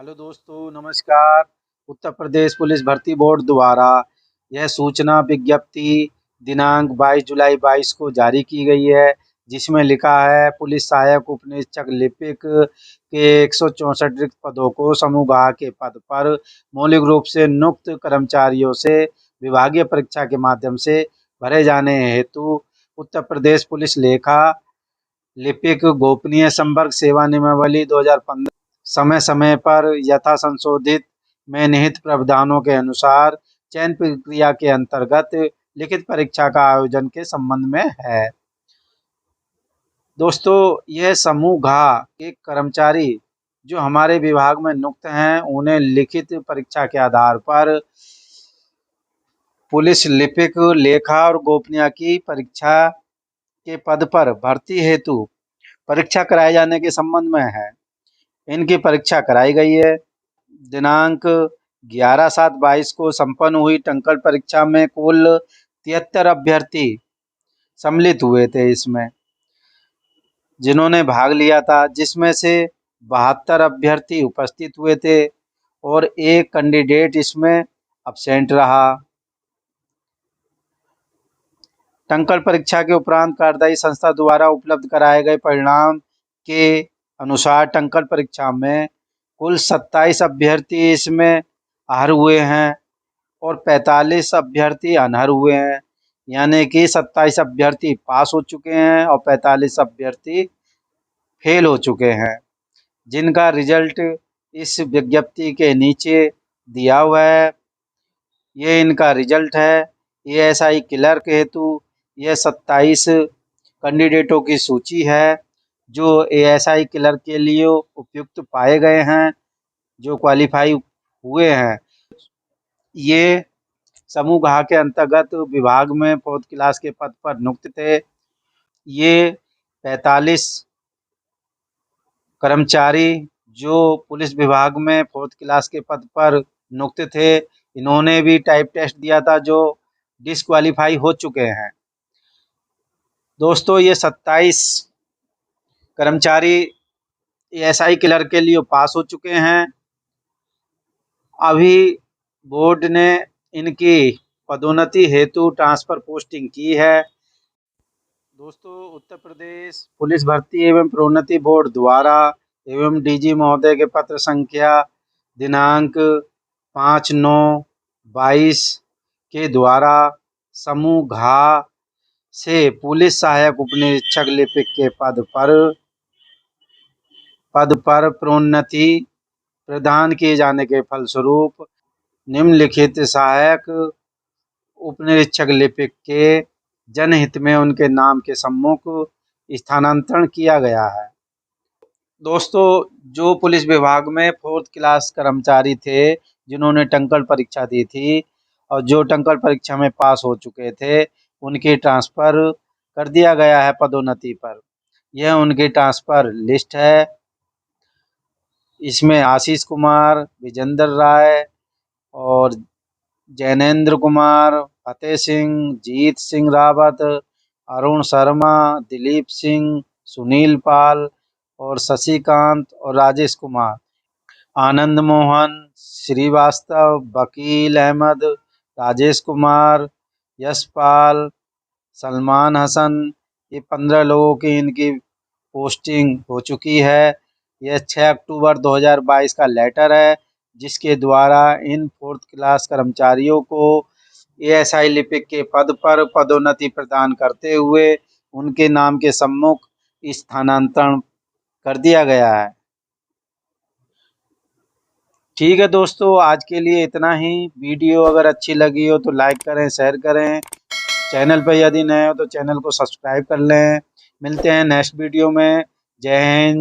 Hello दोस्तों, नमस्कार। Uttar Pradesh police भर्ती बोर्ड द्वारा यह सूचना विज्ञप्ति दिनांक 22 जुलाई 22 को जारी की गई है, जिसमें लिखा है पुलिस सहायक उप निरीक्षक लिपिक के 164 रिक्त पदों को समूह ग के पद पर मौलिक रूप से नियुक्त कर्मचारियों से विभागीय परीक्षा के माध्यम से भरे जाने हेतु उत्तर प्रदेश पुलिस लेखा लिपिक गोपनीय संवर्ग सेवा नियमावली 2015 समय समय पर यथा संशोधित में निहित प्रावधानों के अनुसार चयन प्रक्रिया के अंतर्गत लिखित परीक्षा का आयोजन के संबंध में है। दोस्तों, यह समूह घा के कर्मचारी जो हमारे विभाग में नियुक्त हैं, उन्हें लिखित परीक्षा के आधार पर पुलिस लिपिक लेखा और गोपनीय की परीक्षा के पद पर भर्ती हेतु परीक्षा कराए जाने के संबंध में है। इनकी परीक्षा कराई गई है। दिनांक 11/7/22 को संपन्न हुई टंकल परीक्षा में कुल 73 अभ्यर्थी सम्मिलित हुए थे इसमें, जिन्होंने भाग लिया था, जिसमें से 72 अभ्यर्थी उपस्थित हुए थे और एक कैंडिडेट इसमें अब्सेंट रहा। टंकल परीक्षा के उपरांत कार्यदायी संस्था द्वारा उपलब्ध कराए गए परिणाम के अनुसार टंकल परीक्षा में कुल 27 अभ्यर्थी इसमें आहर हुए हैं और 45 अभ्यर्थी अनहर हुए हैं, यानी कि 27 अभ्यर्थी पास हो चुके हैं और 45 अभ्यर्थी फेल हो चुके हैं, जिनका रिजल्ट इस विज्ञप्ति के नीचे दिया हुआ है। ये इनका रिजल्ट है। एएसआई क्लर्क हेतु यह 27 कैंडिडेटों की सूची है जो एएसआई क्लर्क के लिए उपयुक्त पाए गए हैं, जो क्वालिफाई हुए हैं। ये समूह घ के अंतर्गत विभाग में 4th क्लास के पद पर नियुक्त थे। ये 45 कर्मचारी जो पुलिस विभाग में 4th क्लास के पद पर नियुक्त थे, इन्होंने भी टाइप टेस्ट दिया था, जो डिस्क्वालीफाई हो चुके हैं। दोस्तों, ये 27 कर्मचारी एएसआई क्लर्क के लिए पास हो चुके हैं। अभी बोर्ड ने इनकी पदोन्नति हेतु ट्रांसफर पोस्टिंग की है। दोस्तों, उत्तर प्रदेश पुलिस भर्ती एवं प्रोन्नति बोर्ड द्वारा एवं डीजी महोदय के पत्र संख्या दिनांक 5/9/22 के द्वारा समूह घ से पुलिस सहायक उप निरीक्षक लिपिक के पद पर प्रोन्नति प्रदान किए जाने के फलस्वरूप निम्नलिखित सहायक उप निरीक्षक लिपिक के जनहित में उनके नाम के सम्मुख स्थानांतरण किया गया है। दोस्तों, जो पुलिस विभाग में 4th क्लास कर्मचारी थे, जिन्होंने टंकल परीक्षा दी थी और जो टंकल परीक्षा में पास हो चुके थे, उनकी ट्रांसफ़र कर दिया गया है पदोन्नति पर। यह उनकी ट्रांसफ़र लिस्ट है। इसमें आशीष कुमार, विजेंद्र राय और जैनेन्द्र कुमार, फतेह सिंह, जीत सिंह रावत, अरुण शर्मा, दिलीप सिंह, सुनील पाल और शशिकांत और राजेश कुमार, आनंद मोहन श्रीवास्तव, वकील अहमद, राजेश कुमार, यशपाल, सलमान हसन, ये 15 लोगों की इनकी पोस्टिंग हो चुकी है। यह 6 अक्टूबर 2022 का लेटर है, जिसके द्वारा इन 4th क्लास कर्मचारियों को एएसआई लिपिक के पद पर पदोन्नति प्रदान करते हुए उनके नाम के सम्मुख स्थानांतरण कर दिया गया है। ठीक है दोस्तों, आज के लिए इतना ही। वीडियो अगर अच्छी लगी हो तो लाइक करें, शेयर करें। चैनल पर यदि नए हो तो चैनल को सब्सक्राइब कर लें। मिलते हैं नेक्स्ट वीडियो में। जय हिंद।